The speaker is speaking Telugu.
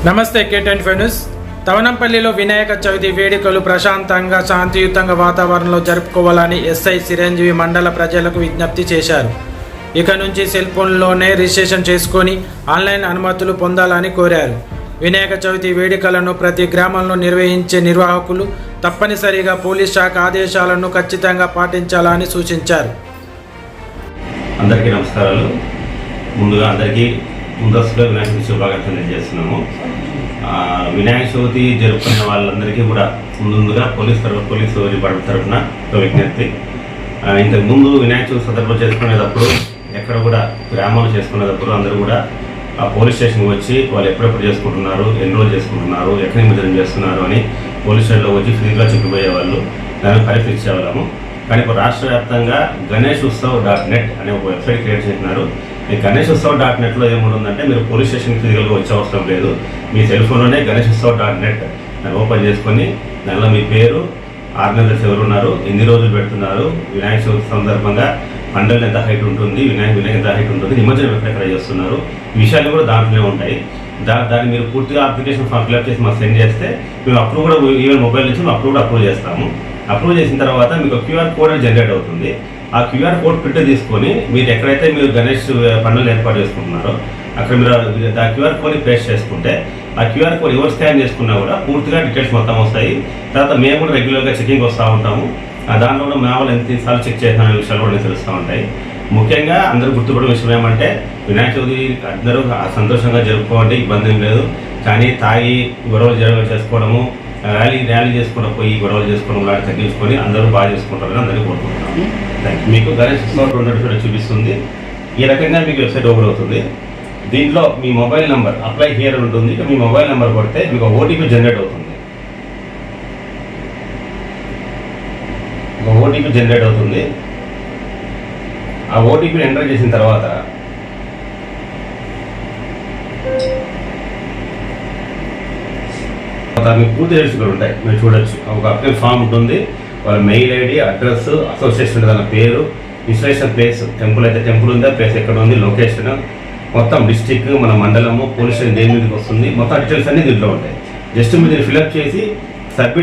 నమస్తే K25 న్యూస్. తవనంపల్లిలో వినాయక చవితి వేడుకలు ప్రశాంతంగా శాంతియుతంగా వాతావరణంలో జరుపుకోవాలని ఎస్ఐ చిరంజీవి మండల ప్రజలకు విజ్ఞప్తి చేశారు. ఇక నుంచి సెల్ ఫోన్లోనే రిజిస్ట్రేషన్ చేసుకొని ఆన్లైన్ అనుమతులు పొందాలని కోరారు. వినాయక చవితి వేడుకలను ప్రతి గ్రామంలో నిర్వహించే నిర్వాహకులు తప్పనిసరిగా పోలీస్ శాఖ ఆదేశాలను ఖచ్చితంగా పాటించాలని సూచించారు. అందరికీ నమస్కారాలు. ముందుగా అందరికీ ముందస్తుగా వినాయక చవితి శుభాకాంక్షలు తెలియజేస్తున్నాము. వినాయక చవితి జరుపుకునే వాళ్ళందరికీ కూడా ముందుగా పోలీసు డిపార్ట్మెంట్ తరఫున ఒక విజ్ఞప్తి. ఇంతకుముందు వినాయక చవితి సందర్భం చేసుకునేటప్పుడు ఎక్కడ కూడా గ్రామాలు చేసుకునేటప్పుడు అందరూ కూడా ఆ పోలీస్ స్టేషన్కి వచ్చి వాళ్ళు ఎప్పుడెప్పుడు చేసుకుంటున్నారు, ఎన్ని రోజులు చేసుకుంటున్నారు, ఎక్కడ నిమజ్జనం చేస్తున్నారు అని పోలీస్ స్టేషన్లో వచ్చి ఫీజుగా చెప్పిపోయేవాళ్ళు, దాన్ని పరీక్షించేవాళ్ళము. కానీ ఇప్పుడు రాష్ట్ర వ్యాప్తంగా GaneshUtsav.net అనే ఒక వెబ్సైట్ క్రియేట్ చేసినారు. ఈ GaneshUtsav.netలో ఏముంటుందంటే మీరు పోలీస్ స్టేషన్కి ఫిజికల్గా వచ్చే అవసరం లేదు. మీ సెల్ ఫోన్లోనే GaneshUtsav.net దాన్ని ఓపెన్ చేసుకొని దానిలో మీ పేరు, ఆర్గనైజర్స్ ఎవరు ఉన్నారు, ఎన్ని రోజులు పెడుతున్నారు, వినాయక చవితి సందర్భంగా పండుగలు ఎంత హైట్ ఉంటుంది, వినాయక ఎంత హైట్ ఉంటుంది, నిమజ్జనం ఎక్కడెక్కడ చేస్తున్నారు, ఈ విషయాలు కూడా దాంట్లోనే ఉంటాయి. దాన్ని మీరు పూర్తిగా అప్లికేషన్ ఫామ్ ఫిల్అప్ చేసి మాకు సెండ్ చేస్తే మేము అప్రూవ్ కూడా ఈవెన్ మొబైల్ నుంచి మేము అప్రూవ్ చేస్తాము. అప్రూవ్ చేసిన తర్వాత మీకు QR కోడ్ జనరేట్ అవుతుంది. ఆ QR కోడ్ ప్రింట్ తీసుకొని మీరు ఎక్కడైతే మీరు గణేష్ పండుగలు ఏర్పాటు చేసుకుంటున్నారో అక్కడ మీరు ఆ QR కోడ్ని పేస్ట్ చేసుకుంటే ఆ QR కోడ్ ఎవరు స్కాన్ చేసుకున్నా కూడా పూర్తిగా డీటెయిల్స్ మొత్తం వస్తాయి. తర్వాత మేము కూడా రెగ్యులర్గా చెకింగ్ వస్తూ ఉంటాము. దాంట్లో కూడా మా వాళ్ళు ఎన్నిసార్లు చెక్ చేసిన విషయాలు కూడా తెలుస్తూ ఉంటాయి. ముఖ్యంగా అందరూ గుర్తుపడే విషయం ఏమంటే వినాయక చవితి అందరూ సంతోషంగా జరుపుకోవాలి, ఇబ్బంది ఏం లేదు. కానీ తాగి గొడవలు చేసుకోవడము, ర్యాలీ చేసుకోవడం, పోయి గొడవలు చేసుకోవడం లాంటి తగ్గించుకొని అందరూ బాగా చేసుకుంటారని అందరికీ కోరుకుంటున్నాము. మీకు GaneshUtsav చూపిస్తుంది. ఈ రకంగా మీకు వెబ్సైట్ ఓపెన్ అవుతుంది. దీంట్లో మీ మొబైల్ నెంబర్ అప్లై హియర్ ఉంటుంది. మీ మొబైల్ నెంబర్ కొడితే మీకు OTP జనరేట్ అవుతుంది. OTP జనరేట్ అవుతుంది. ఆ OTPని ఎంటర్ చేసిన తర్వాత మీకు పూర్తి డీటెయిల్స్ కూడా ఉంటాయి. మీరు చూడొచ్చు. ఒక అప్లికేషన్ ఫామ్ ఉంటుంది, వాళ్ళ మెయిల్ ID, అడ్రస్, అసోసియేషన్ ఉంటుంది, దాని పేరు, ఇన్స్టలేషన్ ప్లేస్, టెంపుల్ అయితే టెంపుల్ ఉందా, ప్లేస్ ఎక్కడ ఉంది, లొకేషన్, మొత్తం డిస్టిక్, మన మండలము, పోలీస్ స్టేషన్ దేని మీదకి వస్తుంది, మొత్తం డీటెయిల్స్ అన్నీ దీంట్లో ఉంటాయి. జస్ట్ మీరు ఫిల్అప్ చేసి